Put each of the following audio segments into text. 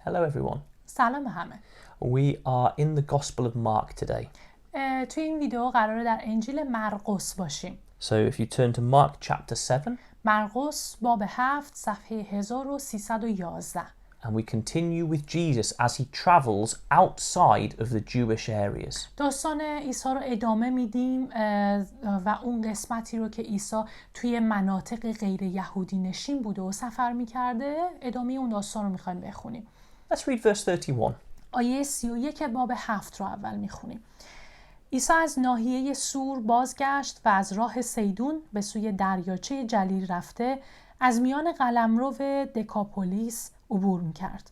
Hello everyone. سلام همه. We are in the Gospel of Mark today. توی این ویدئو قراره در انجیل مرقس باشیم. So if you turn to Mark chapter 7 مرقس باب 7 صفحه 1311. and we continue with Jesus as he travels outside of the Jewish areas. داستان عیسی رو ادامه میدیم و اون قسمتی رو که عیسی توی مناطق غیر یهودی نشین بوده و سفر میکرده ادامه اون داستان رو میخوایم بخونیم. Let's read verse 31. آیه 31 باب 7 رو اول میخونیم. عیسی از ناحیه سور بازگشت و از راه سیدون به سوی دریاچه جلیل رفته از میان قلمرو دکاپولیس عبور میکرد.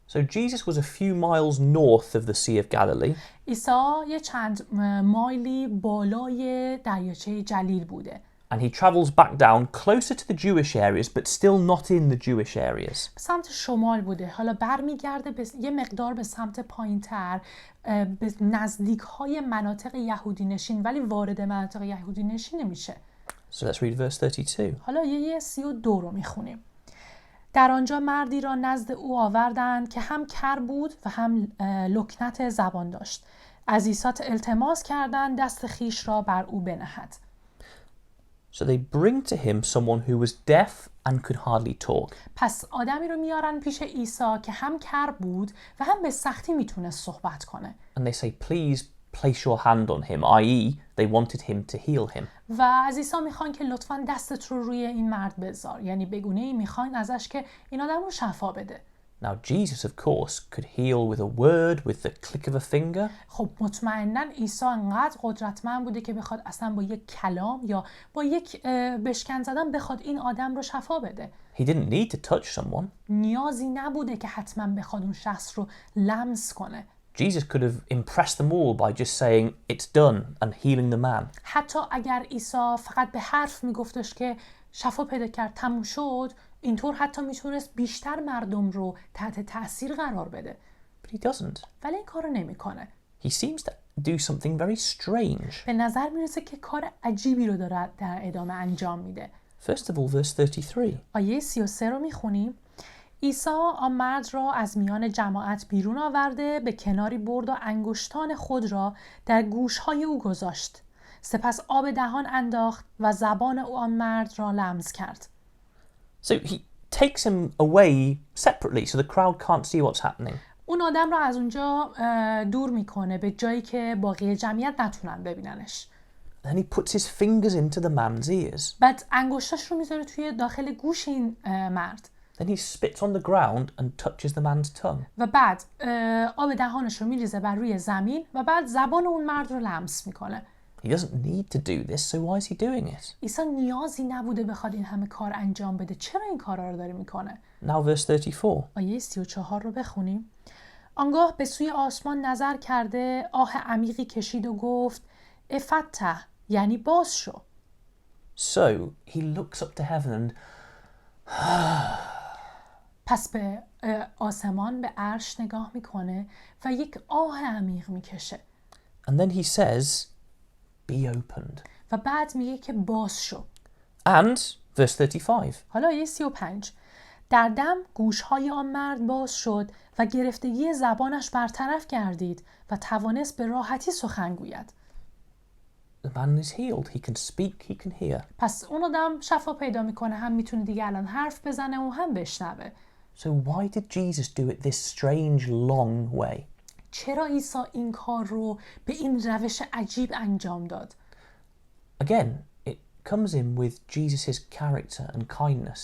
So Jesus was a few miles north of the Sea of Galilee. عیسی یه چند مایلی بالای دریاچه جلیل بوده. And he travels back down closer to the Jewish areas but still not in the Jewish areas. سمت شمال بوده. حالا برمیگرده یه مقدار به سمت پایین‌تر به نزدیک‌های مناطق یهودی نشین ولی وارد مناطق یهودی نشین نمیشه. So let's read verse 32. حالا یه 32 رو میخونیم. در آنجا مردی را نزد او آوردند که هم کر بود و هم لکنت زبان داشت. از عیسی التماس کردند دست خیش را بر او بنهد. So they bring to him someone who was deaf and could hardly talk. پس آدمی رو میارن پیش عیسی که هم کر بود و هم به سختی میتونست صحبت کنه. And they say, please place your hand on him, i.e. they wanted him to heal him. و از عیسی میخوان که لطفاً دستت رو روی این مرد بذار. یعنی به گونه‌ای میخوان ازش که این آدم رو شفا بده. Now Jesus, of course, could heal with a word, with the click of a finger. خب مطمئناً عیسی انقدر قدرتمند بوده که بخواد اصلا با یک کلام یا با یک بشکن زدن بخواد این آدم رو شفا بده. He didn't need to touch someone. نیازی نبوده که حتما بخواد اون شخص رو لمس کنه. Jesus could have impressed them all by just saying, it's done, and healing the man. حتی اگر عیسی فقط به حرف میگفتش که شفا پیدا کرد تموم شد، اینطور حتی میتونست بیشتر مردم رو تحت تأثیر قرار بده. But he doesn't. ولی این کارو نمیکنه. He seems to do something very strange. به نظر میرسه که کار عجیبی رو داره در ادامه انجام میده. First of all, verse 33. آیه 33 رو میخونیم. عیسی آن مرد را از میان جماعت بیرون آورده به کناری برد و انگشتان خود را در گوشهای او گذاشت. سپس آب دهان انداخت و زبان او آن مرد را لمس کرد. So he takes him away separately so the crowd can't see what's happening. اون آدم را از اونجا دور میکنه به جایی که باقی جمعیت نتونن ببیننش. Then he puts his fingers into the man's ears. بعد انگشتاش رو میذاره توی داخل گوش این مرد. Then he spits on the ground and touches the man's tongue. و بعد آب دهانش رو میریزه بر روی زمین و بعد زبان اون مرد رو لمس میکنه. He doesn't need to do this, so why is he doing it? عیسی نیازی نبوده بخواد این همه کار انجام بده. چرا این کارا رو داره میکنه؟ Now verse 34. آیه 34 رو بخونیم. آنگاه به سوی آسمان نظر کرده آه عمیقی کشید و گفت افتح، یعنی باز شو. So he looks up to heaven and پس به آسمان به عرش نگاه میکنه و یک آه عمیق میکشه. and then he says, be opened. و بعد میگه که باز شو. And verse 35. حالا آیه 35. در دم گوشهای آن مرد باز شد و گرفتگی زبانش برطرف گردید و توانست به راحتی سخن گوید. The man is healed. He can speak, he can hear. پس اون آدم شفا پیدا میکنه، هم میتونه دیگه الان حرف بزنه و هم بشنوه. So why did Jesus do it this strange long way? چرا عیسی این کار رو به این روش عجیب انجام داد؟ Again, it comes in with Jesus' character and kindness.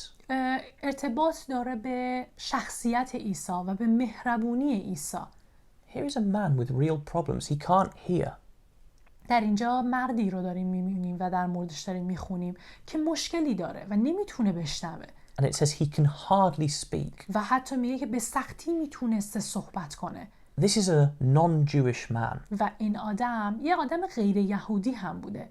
ارتباط داره به شخصیت عیسی و به مهربونی عیسی. Here is a man with real problems. He can't hear. در اینجا مردی رو داریم می‌بینیم و در موردش داریم می‌خونیم که مشکلی داره و نمیتونه بشنوه. And it says he can hardly speak. و حتی میگه که به سختی میتونسته صحبت کنه. This is a non-Jewish man. و این آدم یه آدم غیر یهودی هم بوده.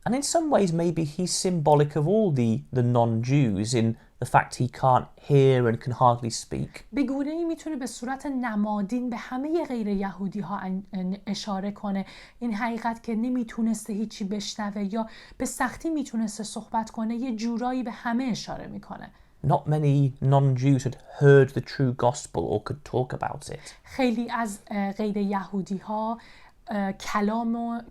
And in some ways maybe he's symbolic of all the non-Jews in the fact he can't hear and can hardly speak. به گونه‌ای میتونه به صورت نمادین به همه غیر یهودی ها اشاره کنه. این حقیقت که نمیتونسته هیچی بشنوه یا به سختی میتونسته صحبت کنه یه جورایی به همه اشاره میکنه. Not many non-Jews had heard the true gospel or could talk about it. خیلی از غیر یهودی ها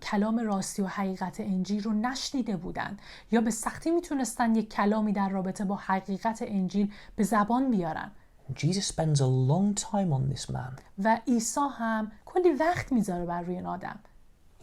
کلام راستی و حقیقت انجیل رو نشنیده بودند یا به سختی میتونستن یک کلامی در رابطه با حقیقت انجیل به زبان بیارن. Jesus spends a long time on this man. و عیسی هم کلی وقت میذاره بر روی این آدم.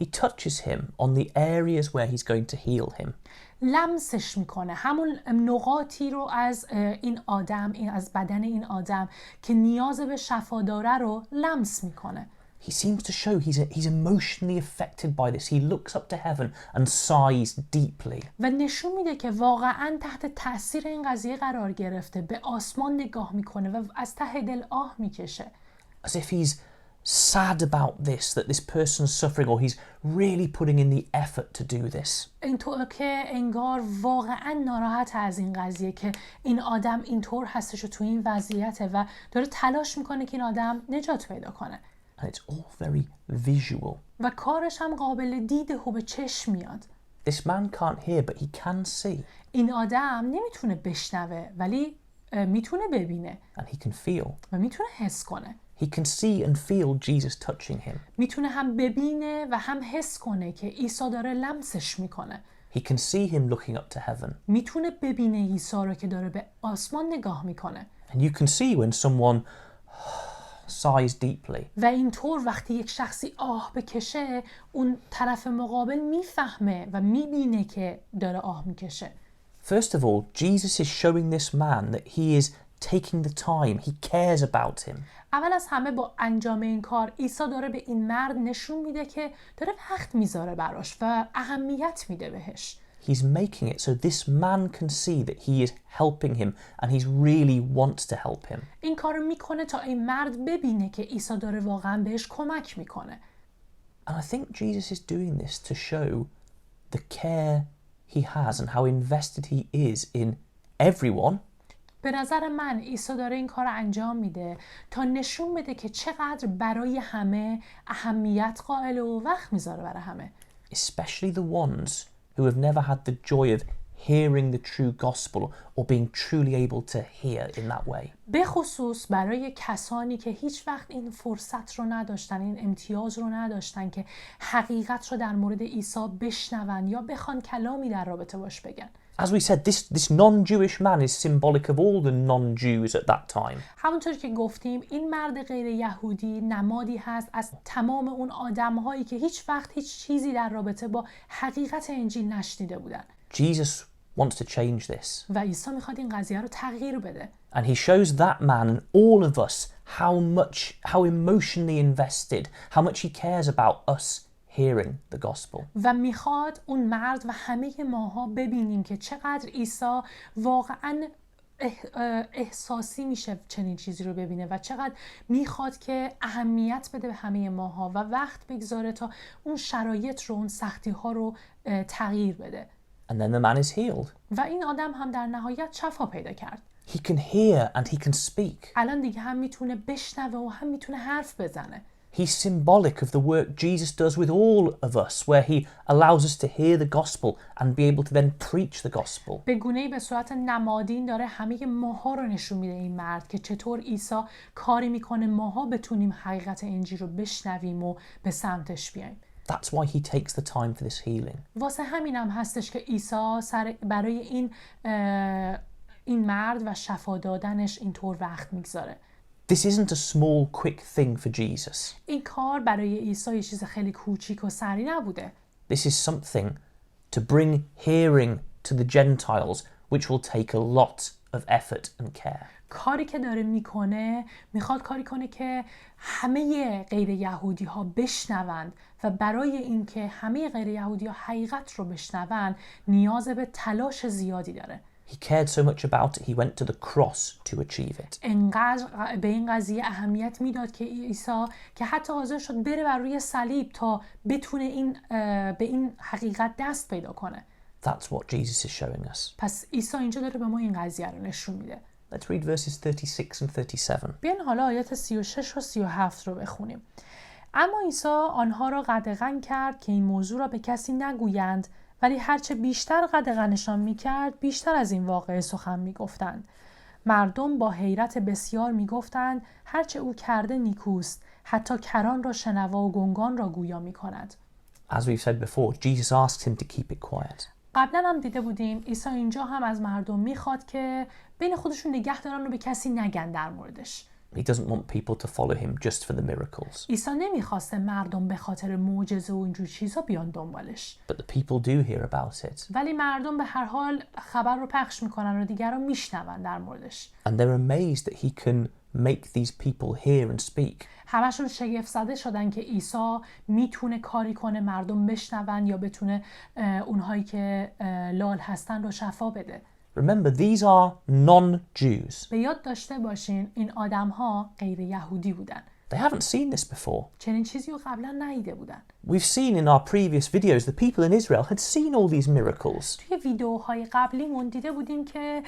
He touches him on the areas where he's going to heal him. لمسش میکنه، همون نقاطی رو از این آدم، از بدن این آدم که نیاز به شفا داره رو لمس میکنه. He seems to show he's emotionally affected by this. He looks up to heaven and sighs deeply. و نشون میده که واقعاً تحت تاثیر این قضیه قرار گرفته، به آسمان نگاه میکنه و از ته دل آه میکشه. As if he's sad about this, that this person's suffering, or he's really putting in the effort to do this. اینطور که انگار واقعاً ناراحت از این قضیه که این آدم اینطور هستش و تو این وضعیته و داره تلاش میکنه که این آدم نجات پیدا کنه. And it's all very visual. و کارش هم قابل دیده و به چشم میاد. This man can't hear, but he can see. این آدم نمیتونه بشنوه ولی میتونه ببینه. And he can feel. و میتونه حس کنه. He can see and feel Jesus touching him. میتونه هم ببینه و هم حس کنه که عیسی داره لمسش میکنه. He can see him looking up to heaven. میتونه ببینه عیسی رو که داره به آسمان نگاه میکنه. And you can see when someone sighs deeply. و اینطور وقتی یک شخصی آه بکشه، اون طرف مقابل میفهمه و میبینه که داره آه میکشه. First of all, Jesus is showing this man that he is taking the time. He cares about him. اول از همه با انجام این کار عیسی داره به این مرد نشون میده که داره وقت میذاره براش و اهمیت میده بهش. He's making it so this man can see that he is helping him and he really wants to help him. این کارو میکنه تا این مرد ببینه که عیسی داره واقعا بهش کمک میکنه. And I think Jesus is doing this to show the care he has and how invested he is in everyone. به نظر من عیسی داره این کار انجام میده تا نشون بده که چقدر برای همه اهمیت قائل و وقت میذاره برای همه. Especially the ones who have never had the joy of hearing the true gospel or being truly able to hear in that way. به خصوص برای کسانی که هیچ وقت این فرصت رو نداشتن، این امتیاز رو نداشتن که حقیقت رو در مورد عیسی بشنون یا بخوان کلامی در رابطه باش بگن. As we said, this non-Jewish man is symbolic of all the non-Jews at that time. همونطور که گفتیم این مرد غیر یهودی نمادی هست از تمام اون آدم‌هایی که هیچ وقت هیچ چیزی در رابطه با حقیقت انجیل نشنیده بودن. Jesus wants to change this. و عیسی میخواد این قضیه رو تغییر بده. And he shows that man and all of us how emotionally invested, how much he cares about us hearing the gospel. و میخواد اون مرد و همه ماها ببینیم که چقدر عیسی واقعاً احساسی میشه چنین چیزی رو ببینه و چقدر میخواد که اهمیت بده به همه ماها و وقت بگذاره تا اون شرایط رو، اون سختی ها رو تغییر بده. And then the man is healed. و این آدم هم در نهایت شفا پیدا کرد. He can hear and he can speak. الان دیگه هم میتونه بشنوه و هم میتونه حرف بزنه. He's symbolic of the work Jesus does with all of us, where he allows us to hear the gospel and be able to then preach the gospel. به گونه‌ای به صورت نمادین داره همه ماها رو نشون میده این مرد که چطور عیسی کاری میکنه ماها بتونیم حقیقت انجیل رو بشنویم و به سمتش بیایم. That's why he takes the time for this healing. واسه همینم هستش که عیسی برای این مرد و شفا دادنش اینطور وقت میگذاره. This isn't a small, quick thing for Jesus. این کار برای عیسی یه چیز خیلی کوچیک و سریع نبوده. This is something to bring hearing to the Gentiles, which will take a lot of effort and care. کاری که داره میکنه میخواد کاری کنه که همه غیر یهودی ها بشنوند و برای اینکه همه غیر یهودی ها حقیقت رو بشنوند نیاز به تلاش زیادی داره. He cared so much about it, he went to the cross to achieve it. انقدر به این قضیه اهمیت میداد که عیسی که حتی حاضر شد بره بر روی صلیب تا بتونه به این حقیقت دست پیدا کنه. That's what Jesus is showing us. پس عیسی اینجا داره به ما این قضیه رو نشون میده. Let's read verses 36 and 37. بیاین حالا آیات 36 و 37 رو بخونیم. اما عیسی آنها را قدغن کرد که این موضوع را به کسی نگویند، ولی هرچه بیشتر قدغنشان میکرد بیشتر از این واقعه سخن میگفتند. مردم با حیرت بسیار میگفتند هرچه او کرده نیکوست، حتی کران را شنوا و گنگان را گویا میکند. As we've said before, Jesus asked him to keep it quiet. قبلا هم دیده بودیم عیسی اینجا هم از مردم میخواد که بین خودشون نگه دارن و به کسی نگن در موردش. He doesn't want people to follow him just for the miracles. عیسی نمیخواسته مردم به خاطر معجزه و اینجور چیزا بیان دنبالش. But the people do hear about it. ولی مردم به هر حال خبر رو پخش میکنن و دیگران میشنون در موردش. And they're amazed that he can make these people hear and speak. همشون شگفت زده شدن که عیسی میتونه کاری کنه مردم بشنون یا بتونه اونهایی که لال هستن رو شفا بده. Remember, these are non-Jews. به یاد داشته باشین این آدم‌ها غیر یهودی بودن. They haven't seen this before. چنین چیزی رو قبلا ندیده بودن. We've seen in our previous videos the people in Israel had seen all these miracles. توی ویدئوهای قبلیمون دیده بودیم که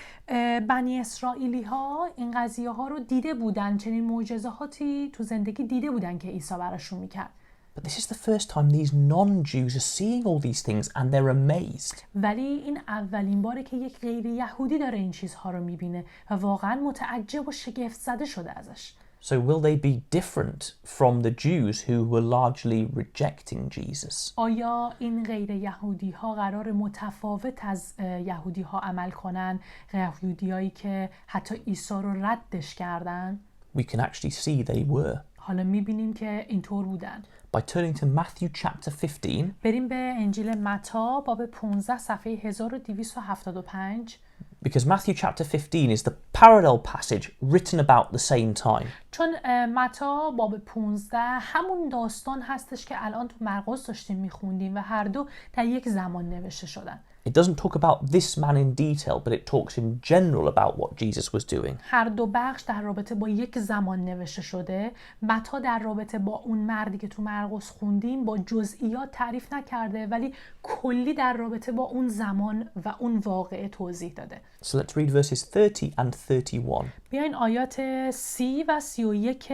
بنی اسرائیلی ها این قضیه ها رو دیده بودن، چنین معجزاتی تو زندگی دیده بودن که عیسی براشون میکرد. But this is the first time these non-Jews are seeing all these things and they're amazed. ولی این اولین باره که یک غیر یهودی داره این چیزها رو میبینه و واقعا متعجب و شگفت زده شده ازش. So will they be different from the Jews who were largely rejecting Jesus? آیا این غیر یهودی ها قرار متفاوت از یهودی ها عمل کنن؟ یهودی هایی که حتی عیسی رو ردش کردن؟ We can actually see they were. حالا میبینیم که اینطور بودن. By turning to Matthew chapter 15, بریم به انجیل متی باب 15 صفحه 1275. because Matthew chapter 15 is the parallel passage written about the same time. چون متی باب 15 همون داستان هستش که الان تو مرقس داشتیم میخوندیم و هر دو در یک زمان نوشته شدن. It doesn't talk about this man in detail, but it talks in general about what Jesus was doing. هر دو بخش در رابطه با یک زمان نوشته شده. متی در رابطه با اون مردی که تو مرقس خوندیم با جزئیات تعریف نکرده، ولی کلی در رابطه با اون زمان و اون واقعه توضیح داده. So let's read verses 30 and 31. بیاین آیات 30 و 31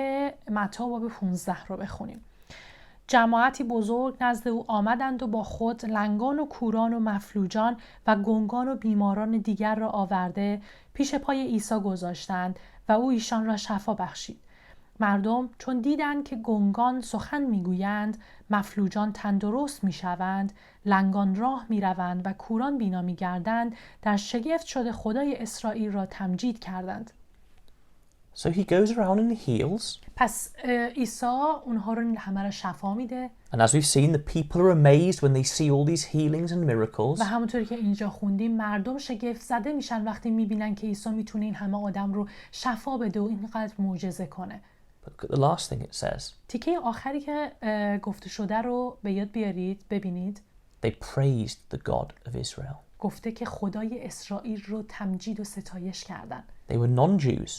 متی باب 15 رو بخونیم. جماعتی بزرگ نزد او آمدند و با خود لنگان و کوران و مفلوجان و گنگان و بیماران دیگر را آورده پیش پای عیسی گذاشتند و او ایشان را شفا بخشید. مردم چون دیدند که گنگان سخن میگویند، مفلوجان تندرست میشوند، لنگان راه میروند و کوران بینا میگردند، در شگفت شده خدای اسرائیل را تمجید کردند. So he goes around and heals. پس عیسی اونها رو همه را شفا میده. And as we've seen, the people are amazed when they see all these healings and miracles. و همونطوری که اینجا خوندیم مردم شگفت زده میشن وقتی میبینن که عیسی میتونه این همه آدم رو شفا بده و اینقدر معجزه کنه. But look at the last thing it says. تیکه آخری که گفته شده رو به یاد بیارید، ببینید. They praised the God of Israel. گفته که خدای اسرائیل رو تمجید و ستایش کردن. They were non-Jews.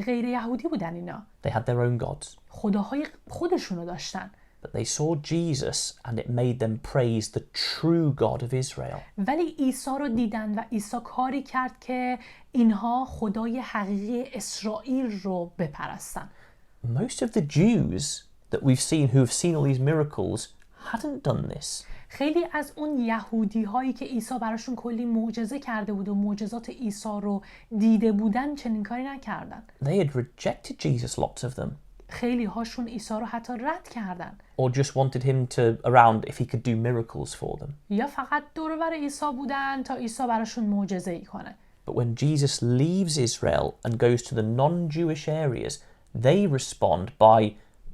غیر یهودی بودن اینا. They had their own gods. خداهای خودشونو داشتن. But they saw Jesus and it made them praise the true God of Israel. ولی عیسی رو دیدن و عیسی کاری کرد که اینها خدای حقیقی اسرائیل رو بپرستن. Most of the Jews that we've seen who have seen all these miracles hadn't done this. خیلی از اون یهودی هایی که عیسی براشون کلی معجزه کرده بود و معجزات عیسی رو دیده بودن چنین کاری نکردن. They had rejected Jesus, lots of them. خیلی هاشون عیسی رو حتی رد کردن. Or just wanted him to around if he could do miracles for them. یا فقط دور و بر عیسی بودن تا عیسی براشون معجزه ای کنه. But when Jesus leaves Israel and goes to the non-Jewish areas, they respond by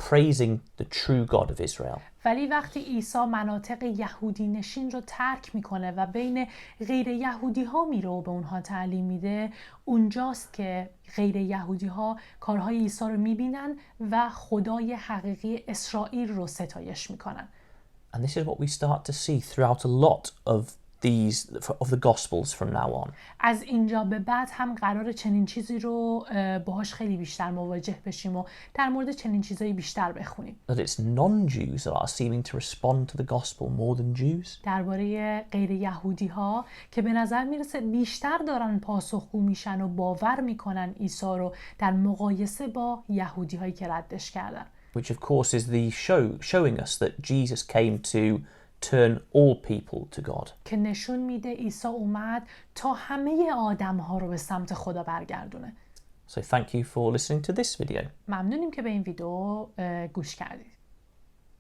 praising the true God of Israel. ولی وقتی عیسی مناطق یهودی نشین رو ترک میکنه و بین غیر یهودی ها میره و به اونها تعلیم میده، اونجاست که غیر یهودی ها کارهای عیسی رو میبینن و خدای حقیقی اسرائیل رو ستایش میکنن. And this is what we start to see throughout a lot of the Gospels from now on. از اینجا به بعد هم قرار چنین چیزی رو باهاش خیلی بیشتر مواجه بشیم و در مورد چنین چیزایی بیشتر بخونیم. That it's non-Jews that are seeming to respond to the gospel more than Jews. درباره غیر یهودی ها که به نظر میرسه بیشتر دارن پاسخگو میشن و باور میکنن عیسی رو در مقایسه با یهودی هایی که ردش کردن. Which of course is the showing us that Jesus came to turn all people to God. که نشون میده عیسی اومد تا همه آدم ها رو به سمت خدا برگردونه. So thank you for listening to this video. ممنونیم که به این ویدیو گوش کردید.